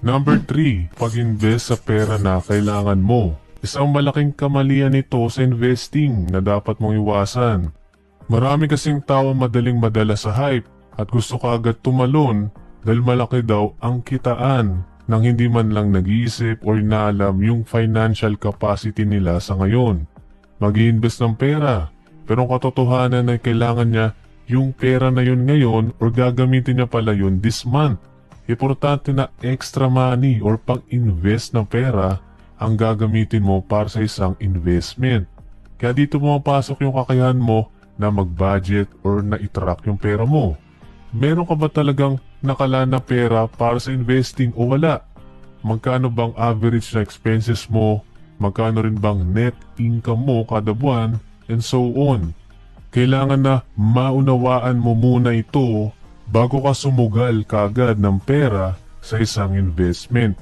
Number 3, pag-invest sa pera na kailangan mo. Isang malaking kamalian ito sa investing na dapat mong iwasan. Marami kasing tao madaling madala sa hype at gusto kaagad tumalon dahil malaki daw ang kitaan nang hindi man lang nag-iisip o inaalam yung financial capacity nila sa ngayon. Mag-i-invest ng pera, pero ang katotohanan ay kailangan niya yung pera na yun ngayon or gagamitin niya pala yun this month. Importante na extra money or pag-invest ng pera ang gagamitin mo para sa isang investment. Kaya dito pumapasok yung kakayahan mo na mag-budget or na i-track yung pera mo. Meron ka ba talagang nakalaan na pera para sa investing o wala? Magkano bang average na expenses mo? Magkano rin bang net income mo kada buwan? And so on. Kailangan na maunawaan mo muna ito bago ka sumugal kagad ng pera sa isang investment.